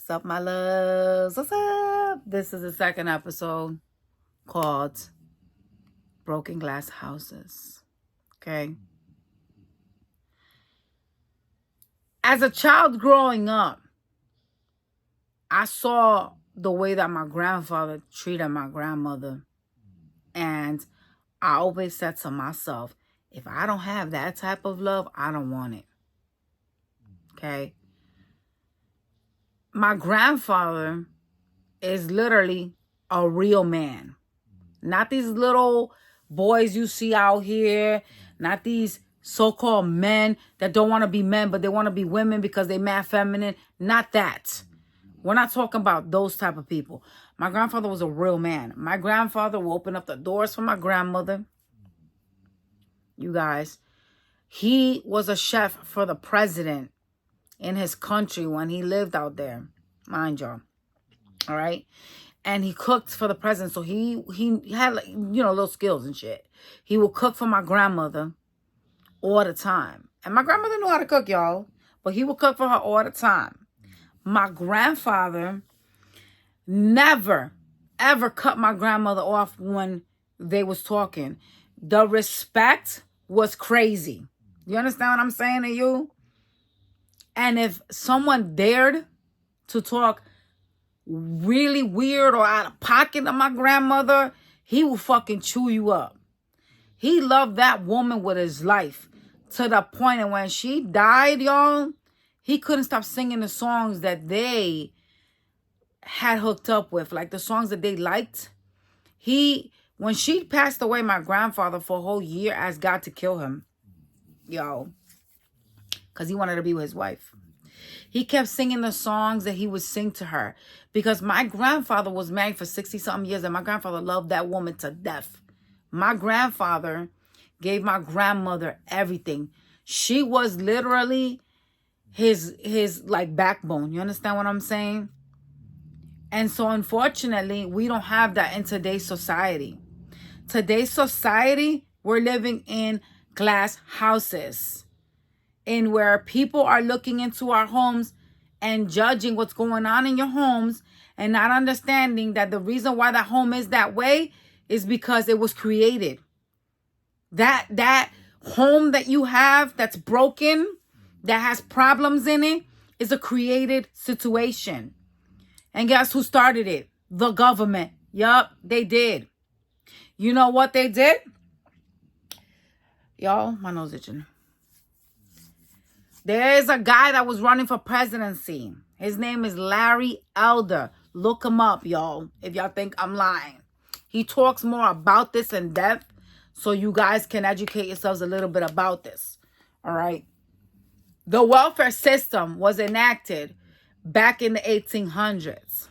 What's up, my loves? What's up? This is the second episode called Broken Glass Houses. Okay. As a child growing up, I saw the way that my grandfather treated my grandmother. And I always said to myself, if I don't have that type of love, I don't want it. Okay. My grandfather is literally a real man. Not these little boys you see out here. Not these so-called men that don't want to be men, but they want to be women because they mad feminine. Not that. We're not talking about those type of people. My grandfather was a real man. My grandfather will open up the doors for my grandmother. You guys. He was a chef for the president in his country when he lived out there. Mind y'all. All right. And he cooked for the president. So he had, like, little skills and shit. He would cook for my grandmother all the time. And my grandmother knew how to cook, y'all. But he would cook for her all the time. My grandfather never, ever cut my grandmother off when they was talking. The respect was crazy. You understand what I'm saying to you? And if someone dared to talk really weird or out of pocket of my grandmother, he will fucking chew you up. He loved that woman with his life to the point that when she died, y'all, he couldn't stop singing the songs that they had hooked up with, like the songs that they liked. When she passed away, my grandfather for a whole year asked God to kill him, yo, because he wanted to be with his wife. He kept singing the songs that he would sing to her because my grandfather was married for 60-something years and my grandfather loved that woman to death. My grandfather gave my grandmother everything. She was literally his like backbone. You understand what I'm saying? And so unfortunately, we don't have that in today's society. Today's society, we're living in glass houses. In where people are looking into our homes and judging what's going on in your homes and not understanding that the reason why that home is that way is because it was created. That home that you have that's broken, that has problems in it, is a created situation. And guess who started it? The government. Yup, they did. You know what they did? Y'all, my nose itching. There's a guy that was running for presidency. His name is Larry Elder. Look him up, y'all, if y'all think I'm lying. He talks more about this in depth so you guys can educate yourselves a little bit about this. All right. The welfare system was enacted back in the 1800s.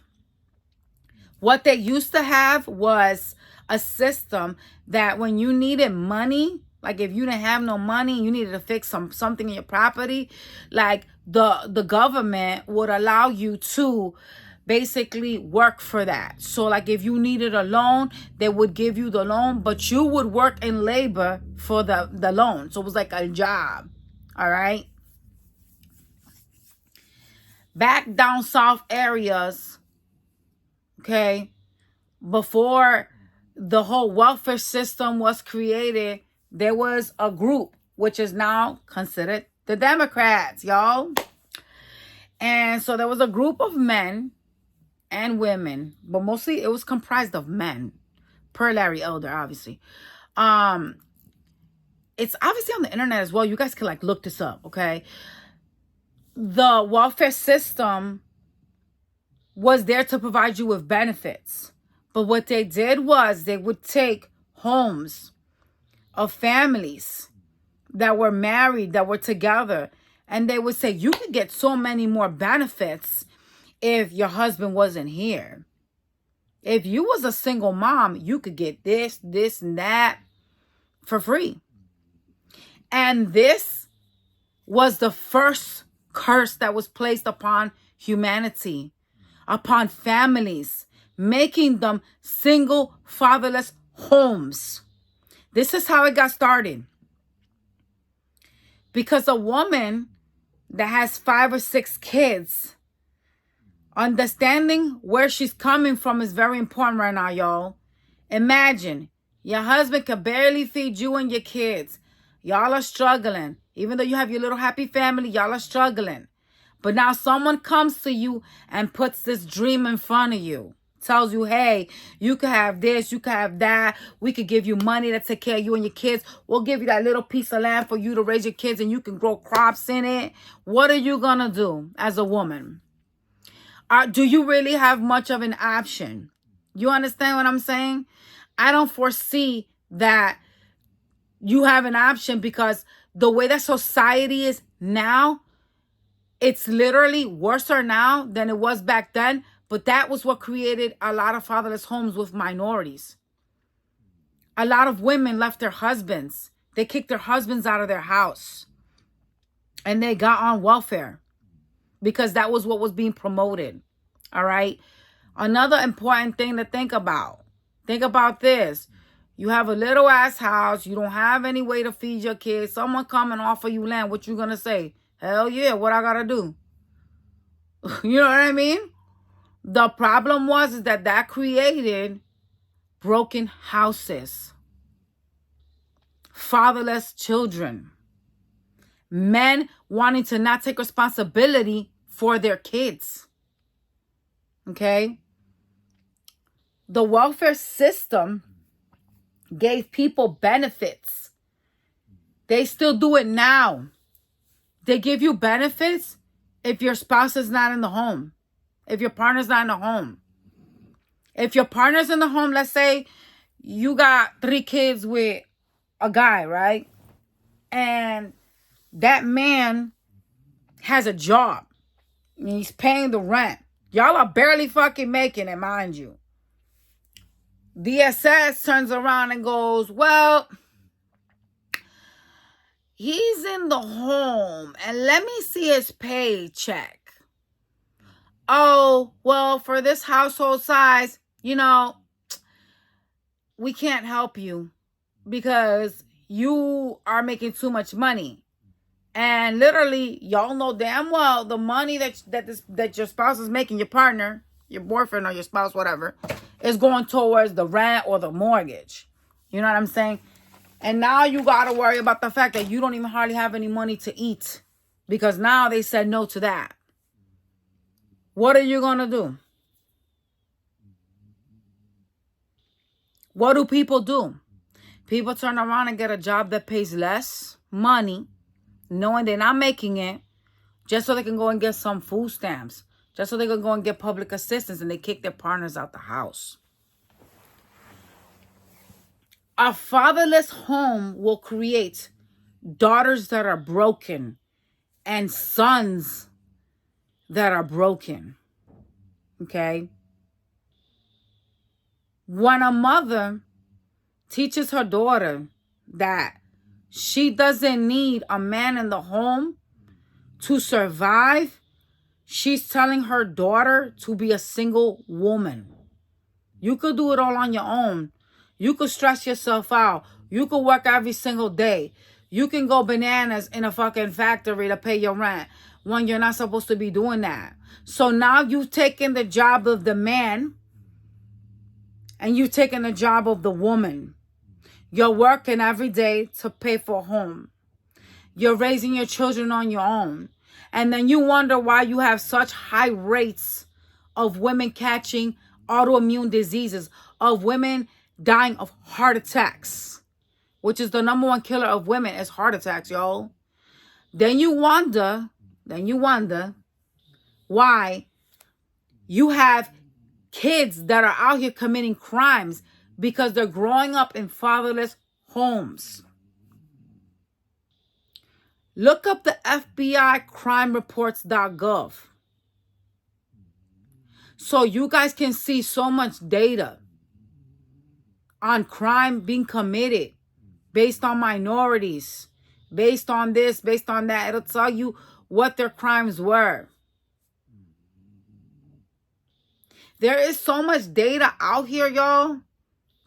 What they used to have was a system that when you needed money, like if you didn't have no money, you needed to fix something in your property, like the government would allow you to basically work for that. So like if you needed a loan, they would give you the loan, but you would work in labor for the loan. So it was like a job. All right. Back down south areas, okay, before the whole welfare system was created, there was a group which is now considered the Democrats, y'all. And so there was a group of men and women, but mostly it was comprised of men, per Larry Elder, obviously. It's obviously on the internet as well. You guys can like look this up, okay? The welfare system was there to provide you with benefits. But what they did was they would take homes of families that were married, that were together, and they would say, you could get so many more benefits if your husband wasn't here. If you was a single mom, you could get this, and that for free. And this was the first curse that was placed upon humanity, upon families, making them single, fatherless homes. This is how it got started. Because a woman that has 5 or 6 kids, Understanding where she's coming from is very important right now, y'all. Imagine your husband can barely feed you and your kids. Y'all are struggling. Even though you have your little happy family, y'all are struggling. But now someone comes to you and puts this dream in front of you. Tells you, hey, you could have this, you could have that. We could give you money to take care of you and your kids. We'll give you that little piece of land for you to raise your kids and you can grow crops in it. What are you going to do as a woman? Do you really have much of an option? You understand what I'm saying? I don't foresee that you have an option because the way that society is now, it's literally worse now than it was back then. But that was what created a lot of fatherless homes with minorities. A lot of women left their husbands. They kicked their husbands out of their house. And they got on welfare because that was what was being promoted. All right. Another important thing to think about. Think about this. You have a little ass house. You don't have any way to feed your kids. Someone come and offer you land. What you going to say? Hell yeah. What I got to do? You know what I mean? The problem was that created broken houses, fatherless children, men wanting to not take responsibility for their kids. Okay? The welfare system gave people benefits. They still do it now. They give you benefits if your spouse is not in the home. If your partner's not in the home. If your partner's in the home, let's say you got 3 kids with a guy, right? And that man has a job. And he's paying the rent. Y'all are barely fucking making it, mind you. DSS turns around and goes, well, he's in the home and let me see his paycheck. Oh, well, for this household size, we can't help you because you are making too much money. And literally, y'all know damn well the money that your spouse is making, your partner, your boyfriend or your spouse, whatever, is going towards the rent or the mortgage. You know what I'm saying? And now you got to worry about the fact that you don't even hardly have any money to eat because now they said no to that. What are you going to do? What do people do? People turn around and get a job that pays less money, knowing they're not making it, just so they can go and get some food stamps, just so they can go and get public assistance, and they kick their partners out the house. A fatherless home will create daughters that are broken and sons that are broken. Okay? When a mother teaches her daughter that she doesn't need a man in the home to survive, she's telling her daughter to be a single woman. You could do it all on your own. You could stress yourself out. You could work every single day. You can go bananas in a fucking factory to pay your rent when you're not supposed to be doing that. So now you've taken the job of the man and you've taken the job of the woman. You're working every day to pay for a home. You're raising your children on your own. And then you wonder why you have such high rates of women catching autoimmune diseases, of women dying of heart attacks, which is the number 1 killer of women is heart attacks, y'all. Then you wonder why you have kids that are out here committing crimes because they're growing up in fatherless homes. Look up the FBI crimereports.gov so you guys can see so much data on crime being committed based on minorities, based on this, based on that. It'll tell you what their crimes were. There is so much data out here, y'all,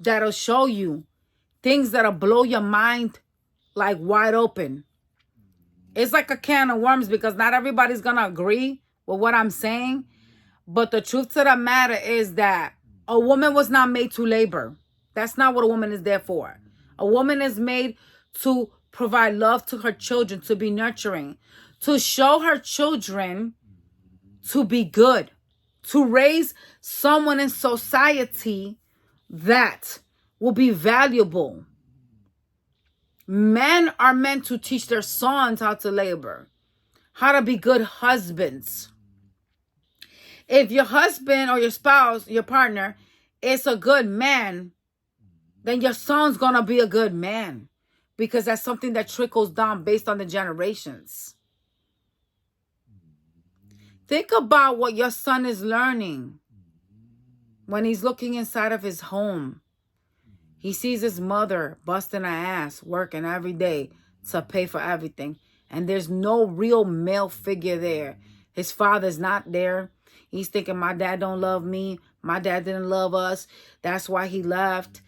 that'll show you things that'll blow your mind like wide open. It's like a can of worms because not everybody's going to agree with what I'm saying. But the truth to the matter is that a woman was not made to labor. That's not what a woman is there for. A woman is made to provide love to her children, to be nurturing, to show her children to be good, to raise someone in society that will be valuable. Men are meant to teach their sons how to labor, how to be good husbands. If your husband or your spouse, your partner, is a good man, then your son's gonna be a good man, because that's something that trickles down based on the generations. Think about what your son is learning when he's looking inside of his home. He sees his mother busting her ass, working every day to pay for everything. And there's no real male figure there. His father's not there. He's thinking, my dad don't love me. My dad didn't love us. That's why he left.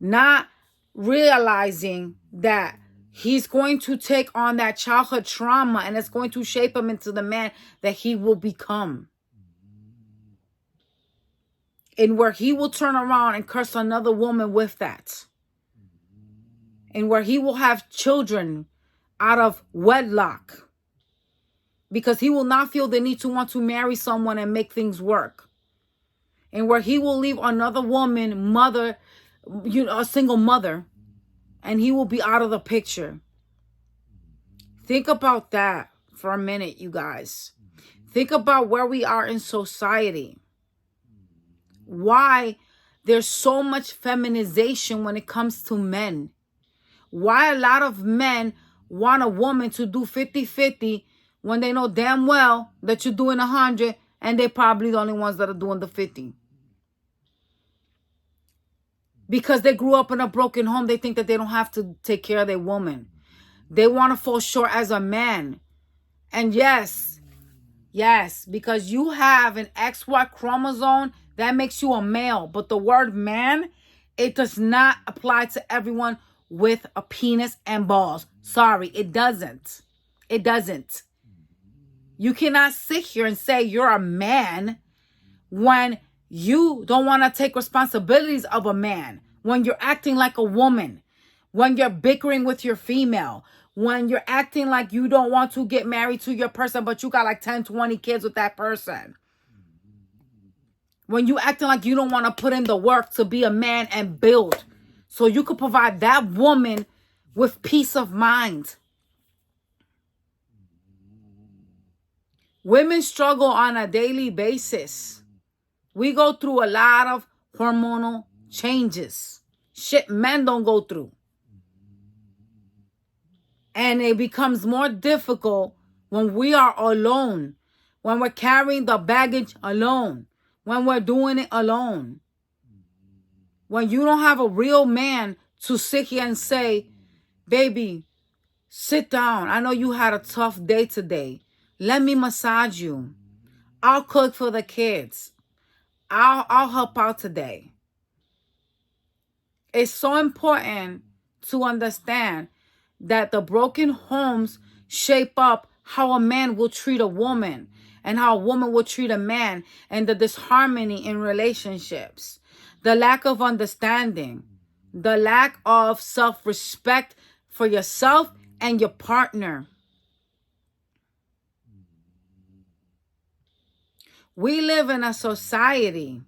Not realizing that he's going to take on that childhood trauma, and it's going to shape him into the man that he will become. And where he will turn around and curse another woman with that. And where he will have children out of wedlock, because he will not feel the need to want to marry someone and make things work. And where he will leave another woman, mother, a single mother, and he will be out of the picture. Think about that for a minute, you guys. Think about where we are in society. Why there's so much feminization when it comes to men. Why a lot of men want a woman to do 50-50 when they know damn well that you're doing 100 and they're probably the only ones that are doing the 50. Because they grew up in a broken home, they think that they don't have to take care of their woman. They want to fall short as a man. And yes, because you have an XY chromosome, that makes you a male. But the word man, it does not apply to everyone with a penis and balls. Sorry, it doesn't. It doesn't. You cannot sit here and say you're a man when you don't want to take responsibilities of a man, when you're acting like a woman, when you're bickering with your female, when you're acting like you don't want to get married to your person, but you got like 10, 20 kids with that person. When you acting like you don't want to put in the work to be a man and build, so you could provide that woman with peace of mind. Women struggle on a daily basis. We go through a lot of hormonal changes. Shit men don't go through. And it becomes more difficult when we are alone, when we're carrying the baggage alone, when we're doing it alone. When you don't have a real man to sit here and say, baby, sit down. I know you had a tough day today. Let me massage you. I'll cook for the kids. I'll help out today. It's so important to understand that the broken homes shape up how a man will treat a woman and how a woman will treat a man, and the disharmony in relationships, the lack of understanding, the lack of self-respect for yourself and your partner. We live in a society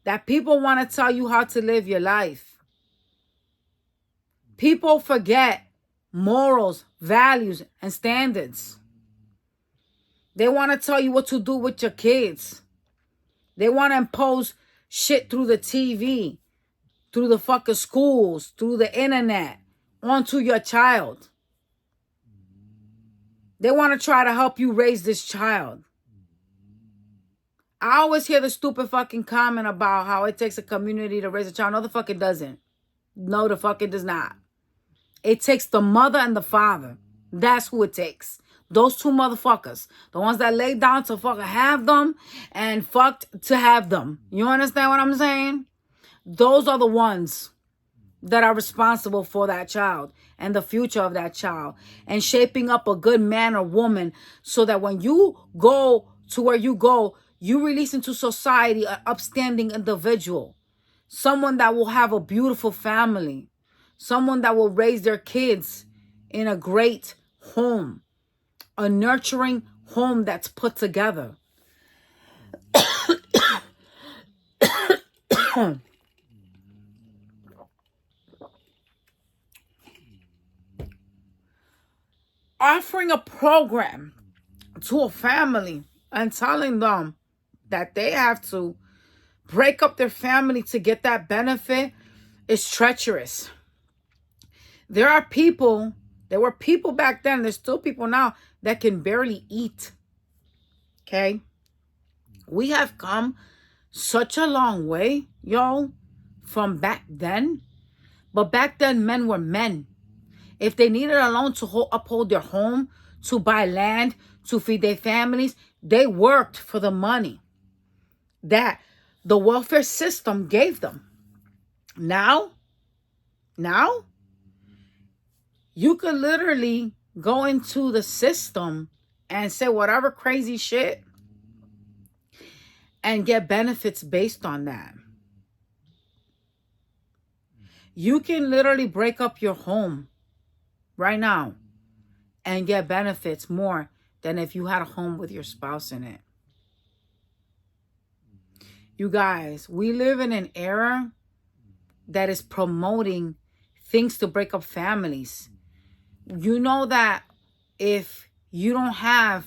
that people want to tell you how to live your life. People forget morals, values, and standards. They want to tell you what to do with your kids. They want to impose shit through the TV, through the fucking schools, through the internet, onto your child. They want to try to help you raise this child. I always hear the stupid fucking comment about how it takes a community to raise a child. No, the fuck it doesn't. No, the fuck it does not. It takes the mother and the father. That's who it takes. Those two motherfuckers. The ones that lay down to fucking have them and fucked to have them. You understand what I'm saying? Those are the ones that are responsible for that child and the future of that child, and shaping up a good man or woman so that when you go to where you go, you release into society an upstanding individual, someone that will have a beautiful family, someone that will raise their kids in a great home, a nurturing home that's put together. Offering a program to a family and telling them that they have to break up their family to get that benefit is treacherous. There were people back then, there's still people now that can barely eat. Okay? We have come such a long way, y'all, from back then. But back then, men were men. If they needed a loan to uphold their home, to buy land, to feed their families, they worked for the money that the welfare system gave them. Now, you could literally go into the system and say whatever crazy shit and get benefits based on that. You can literally break up your home right now and get benefits more than if you had a home with your spouse in it. You guys, we live in an era that is promoting things to break up families. You know that if you don't have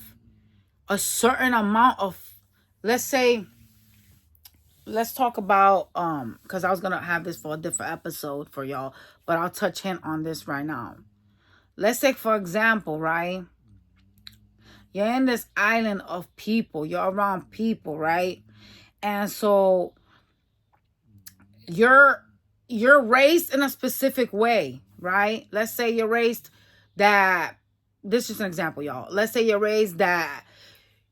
a certain amount of, let's talk about, because I was going to have this for a different episode for y'all, but I'll touch hint on this right now. Let's take, for example, right? You're in this island of people. You're around people, right? And so you're raised in a specific way, right? Let's say you're raised that, this is an example, y'all. Let's say you're raised that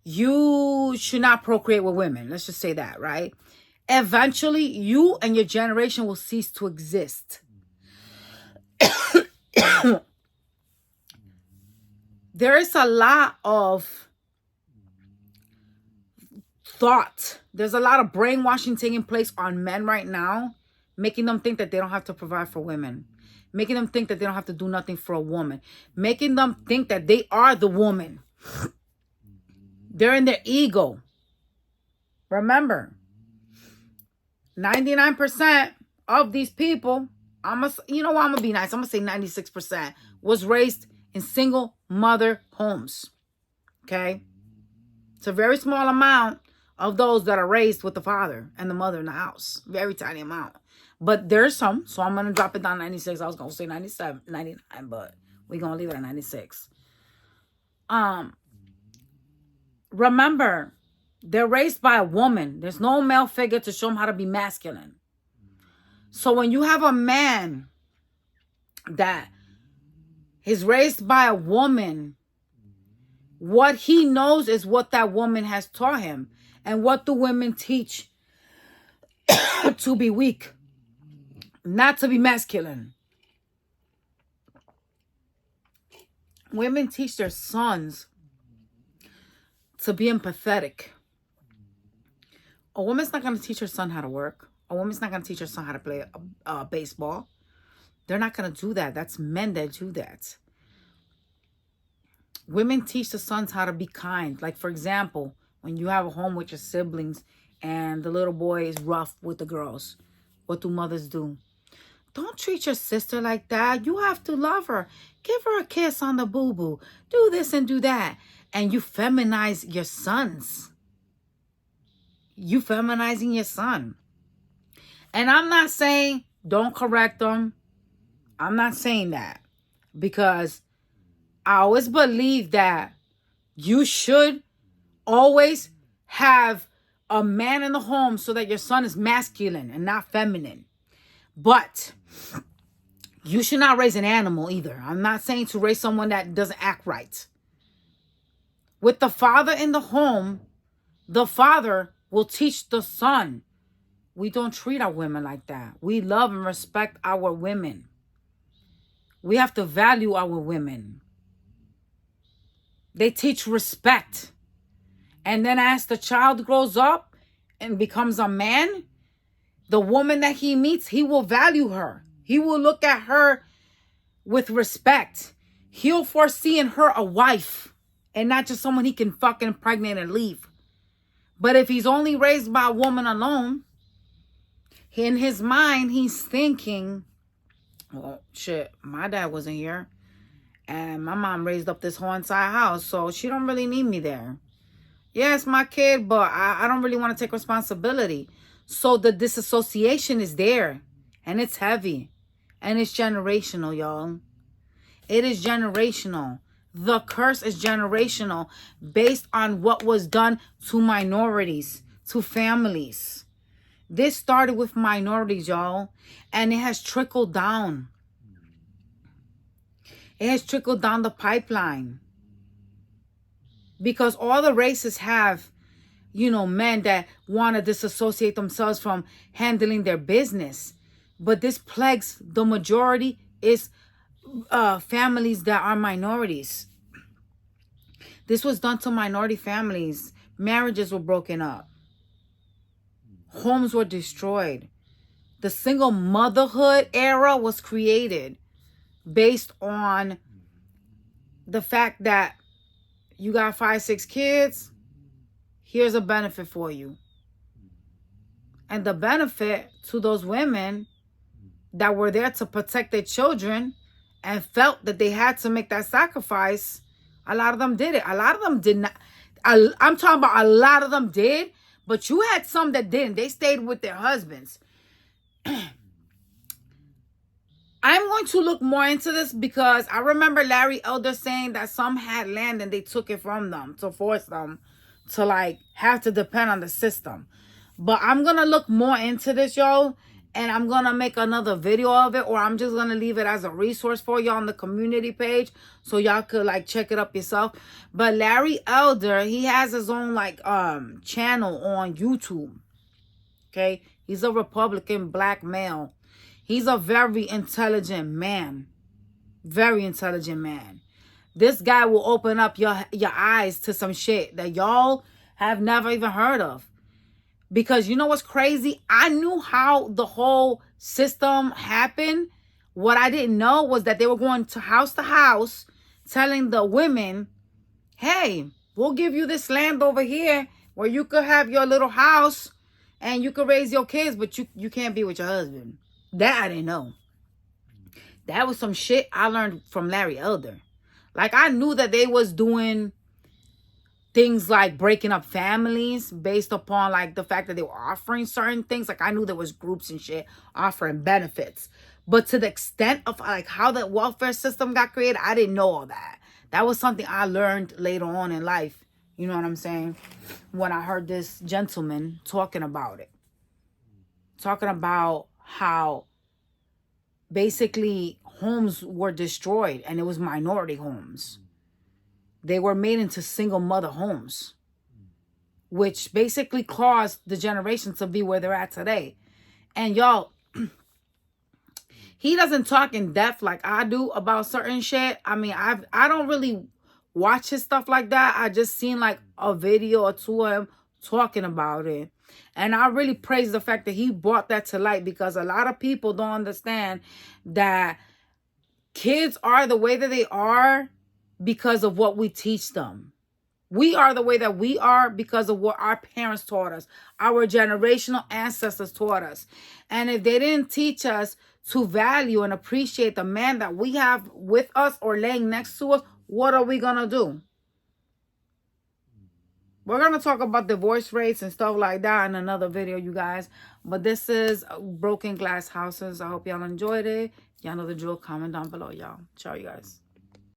you should not procreate with women. Let's just say that, right? Eventually, you and your generation will cease to exist. There is a lot of thought. There's a lot of brainwashing taking place on men right now, making them think that they don't have to provide for women, making them think that they don't have to do nothing for a woman, making them think that they are the woman. They're in their ego. Remember, 99% of these people, you know what, I'm going to be nice. I'm going to say 96% was raised in single mother homes. Okay? It's a very small amount of those that are raised with the father and the mother in the house. Very tiny amount. But there's some, so I'm going to drop it down 96. I was going to say 97, 99, but we're going to leave it at 96. Remember, they're raised by a woman. There's no male figure to show them how to be masculine. So when you have a man that is raised by a woman, what he knows is what that woman has taught him. And what do women teach? To be weak, not to be masculine. Women teach their sons to be empathetic. A woman's not going to teach her son how to work. A woman's not going to teach her son how to play baseball. They're not going to do that. That's men that do that. Women teach the sons how to be kind. Like, for example, when you have a home with your siblings and the little boy is rough with the girls, what do mothers do? Don't treat your sister like that. You have to love her. Give her a kiss on the boo-boo. Do this and do that. And you feminize your sons. You feminizing your son. And I'm not saying don't correct them. I'm not saying that. Because I always believe that you should always have a man in the home so that your son is masculine and not feminine. But you should not raise an animal either. I'm not saying to raise someone that doesn't act right. With the father in the home, the father will teach the son. We don't treat our women like that. We love and respect our women. We have to value our women. They teach respect. And then as the child grows up and becomes a man, the woman that he meets, he will value her. He will look at her with respect. He'll foresee in her a wife and not just someone he can fucking impregnate and leave. But if he's only raised by a woman alone, in his mind, he's thinking, well, shit, my dad wasn't here. And my mom raised up this whole entire house, so she don't really need me there. Yeah, it's my kid, but I don't really want to take responsibility. So the disassociation is there. And it's heavy. And it's generational, y'all. It is generational. The curse is generational based on what was done to minorities, to families. This started with minorities, y'all. And it has trickled down. It has trickled down the pipeline. Because all the races have, you know, men that want to disassociate themselves from handling their business. But this plagues the majority is families that are minorities. This was done to minority families. Marriages were broken up. Homes were destroyed. The single motherhood era was created based on the fact that you got 5, 6 kids. Here's a benefit for you. And the benefit to those women that were there to protect their children and felt that they had to make that sacrifice, a lot of them did it. A lot of them did not. I'm talking about a lot of them did, but you had some that didn't. They stayed with their husbands. I'm going to look more into this because I remember Larry Elder saying that some had land and they took it from them to force them to like have to depend on the system. But I'm going to look more into this, y'all. And I'm going to make another video of it, or I'm just going to leave it as a resource for y'all on the community page so y'all could like check it up yourself. But Larry Elder, he has his own like channel on YouTube. Okay? He's a Republican black male. He's a very intelligent man. Very intelligent man. This guy will open up your eyes to some shit that y'all have never even heard of. Because you know what's crazy? I knew how the whole system happened. What I didn't know was that they were going to house telling the women, hey, we'll give you this land over here where you could have your little house and you could raise your kids, but you can't be with your husband. That I didn't know. That was some shit I learned from Larry Elder. Like, I knew that they was doing things like breaking up families based upon like the fact that they were offering certain things. Like, I knew there was groups and shit offering benefits. But to the extent of like how the welfare system got created, I didn't know all that. That was something I learned later on in life. You know what I'm saying? When I heard this gentleman talking about it. Talking about how basically homes were destroyed and it was minority homes. They were made into single mother homes, which basically caused the generation to be where they're at today. And y'all, he doesn't talk in depth like I do about certain shit. I mean, I don't really watch his stuff like that. I just seen like a video or two of him talking about it. And I really praise the fact that he brought that to light, because a lot of people don't understand that kids are the way that they are because of what we teach them. We are the way that we are because of what our parents taught us. Our generational ancestors taught us. And if they didn't teach us to value and appreciate the man that we have with us or laying next to us, what are we going to do? We're going to talk about divorce rates and stuff like that in another video, you guys. But this is Broken Glass Houses. I hope y'all enjoyed it. Y'all know the drill. Comment down below, y'all. Ciao, you guys.